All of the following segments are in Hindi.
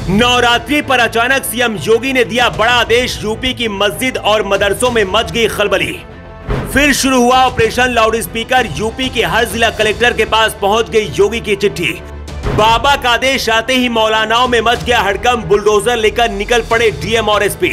नवरात्रि पर अचानक सीएम योगी ने दिया बड़ा आदेश। यूपी की मस्जिद और मदरसों में मच गई खलबली। फिर शुरू हुआ ऑपरेशन लाउड स्पीकर। यूपी के हर जिला कलेक्टर के पास पहुंच गई योगी की चिट्ठी। बाबा का आदेश आते ही मौलानाओं में मच गया हड़कंप। बुलडोजर लेकर निकल पड़े डीएम और एसपी।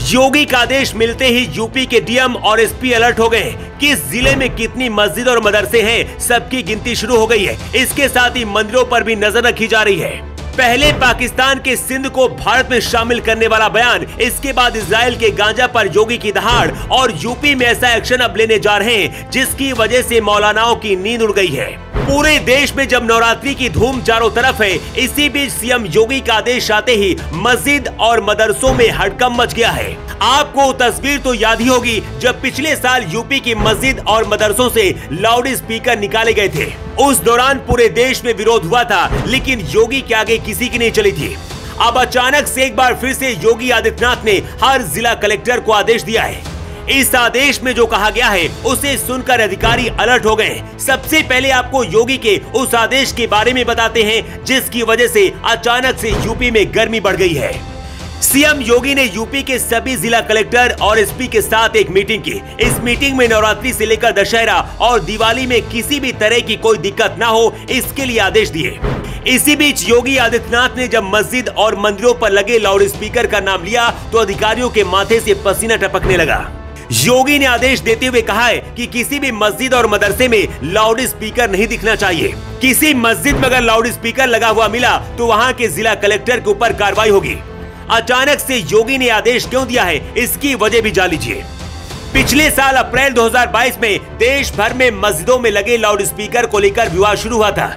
योगी का आदेश मिलते ही यूपी के डीएम और एसपी अलर्ट हो गए। किस जिले में कितनी मस्जिद और मदरसे हैं, सबकी गिनती शुरू हो गई है। इसके साथ ही मंदिरों पर भी नजर रखी जा रही है। पहले पाकिस्तान के सिंध को भारत में शामिल करने वाला बयान, इसके बाद इजराइल के गांजा पर योगी की दहाड़ और यूपी में ऐसा एक्शन अब लेने जा रहे हैं जिसकी वजह से मौलानाओं की नींद उड़ गई है। पूरे देश में जब नवरात्रि की धूम चारों तरफ है, इसी बीच सीएम योगी का आदेश आते ही मस्जिद और मदरसों में हड़कंप मच गया है। आपको तस्वीर तो याद ही होगी जब पिछले साल यूपी की मस्जिद और मदरसों से लाउड स्पीकर निकाले गए थे। उस दौरान पूरे देश में विरोध हुआ था, लेकिन योगी के आगे किसी की नहीं चली थी। अब अचानक से एक बार फिर से योगी आदित्यनाथ ने हर जिला कलेक्टर को आदेश दिया है। इस आदेश में जो कहा गया है उसे सुनकर अधिकारी अलर्ट हो गए। सबसे पहले आपको योगी के उस आदेश के बारे में बताते हैं जिसकी वजह से अचानक से यूपी में गर्मी बढ़ गई है। सीएम योगी ने यूपी के सभी जिला कलेक्टर और एसपी के साथ एक मीटिंग की। इस मीटिंग में नवरात्रि से लेकर दशहरा और दिवाली में किसी भी तरह की कोई दिक्कत ना हो, इसके लिए आदेश दिए। इसी बीच योगी आदित्यनाथ ने जब मस्जिद और मंदिरों पर लगे लाउड स्पीकर का नाम लिया तो अधिकारियों के माथे से पसीना टपकने लगा। योगी ने आदेश देते हुए कहा है कि किसी भी मस्जिद और मदरसे में लाउड स्पीकर नहीं दिखना चाहिए। किसी मस्जिद में अगर लाउड स्पीकर लगा हुआ मिला तो वहां के जिला कलेक्टर के ऊपर कार्रवाई होगी। अचानक से योगी ने आदेश क्यों दिया है, इसकी वजह भी जान लीजिए। पिछले साल अप्रैल 2022 में देश भर में मस्जिदों में लगे लाउड स्पीकर को लेकर विवाद शुरू हुआ था।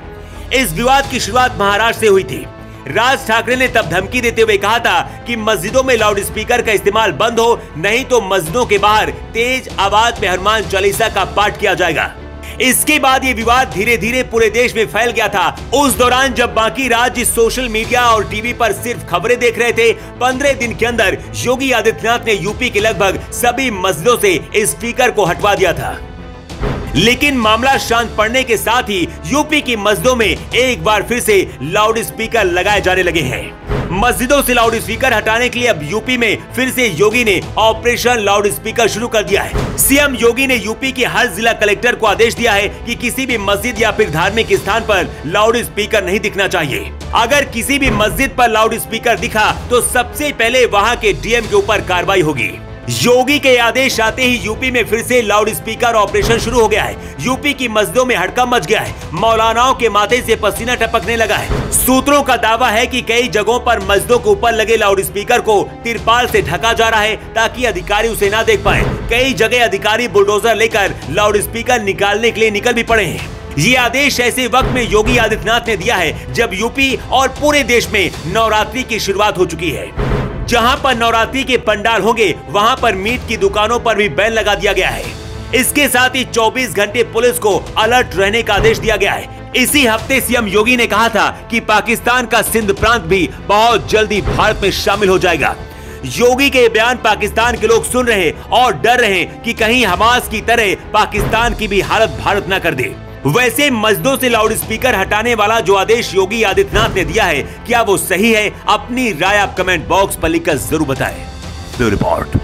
इस विवाद की शुरुआत महाराष्ट्र से हुई थी। राज ठाकरे ने तब धमकी देते हुए कहा था कि मस्जिदों में लाउड स्पीकर का इस्तेमाल बंद हो, नहीं तो मस्जिदों के बाहर तेज आवाज में हनुमान चालीसा का पाठ किया जाएगा। इसके बाद ये विवाद धीरे धीरे पूरे देश में फैल गया था। उस दौरान जब बाकी राज्य सोशल मीडिया और टीवी पर सिर्फ खबरें देख रहे थे, 15 दिन के अंदर योगी आदित्यनाथ ने यूपी के लगभग सभी मस्जिदों से स्पीकर को हटवा दिया था। लेकिन मामला शांत पड़ने के साथ ही यूपी की मस्जिदों में एक बार फिर से लाउड स्पीकर लगाए जाने लगे हैं। मस्जिदों से लाउड स्पीकर हटाने के लिए अब यूपी में फिर से योगी ने ऑपरेशन लाउड स्पीकर शुरू कर दिया है। सीएम योगी ने यूपी के हर जिला कलेक्टर को आदेश दिया है कि किसी भी मस्जिद या फिर धार्मिक स्थान पर लाउड स्पीकर नहीं दिखना चाहिए। अगर किसी भी मस्जिद पर लाउड स्पीकर दिखा तो सबसे पहले वहां के डीएम के ऊपर कार्रवाई होगी। योगी के आदेश आते ही यूपी में फिर से लाउड स्पीकर ऑपरेशन शुरू हो गया है। यूपी की मस्जिदों में हड़कंप मच गया है। मौलानाओं के माथे से पसीना टपकने लगा है। सूत्रों का दावा है कि कई जगहों पर मस्जिदों के ऊपर लगे लाउड स्पीकर को तिरपाल से ढका जा रहा है ताकि अधिकारी उसे ना देख पाए। कई जगह अधिकारी बुलडोजर लेकर लाउड स्पीकर निकालने के लिए निकल भी पड़े हैं। ये आदेश ऐसे वक्त में योगी आदित्यनाथ ने दिया है जब यूपी और पूरे देश में नवरात्रि की शुरुआत हो चुकी है। जहां पर नवरात्रि के पंडाल होंगे वहां पर मीट की दुकानों पर भी बैन लगा दिया गया है। इसके साथ ही 24 घंटे पुलिस को अलर्ट रहने का आदेश दिया गया है। इसी हफ्ते सीएम योगी ने कहा था कि पाकिस्तान का सिंध प्रांत भी बहुत जल्दी भारत में शामिल हो जाएगा। योगी के बयान पाकिस्तान के लोग सुन रहे और डर रहे कि कहीं हमास की तरह पाकिस्तान की भी हालत भारत न कर दे। वैसे मस्जिदों से लाउड स्पीकर हटाने वाला जो आदेश योगी आदित्यनाथ ने दिया है, क्या वो सही है? अपनी राय आप कमेंट बॉक्स पर लिखकर जरूर बताएं। Bureau report.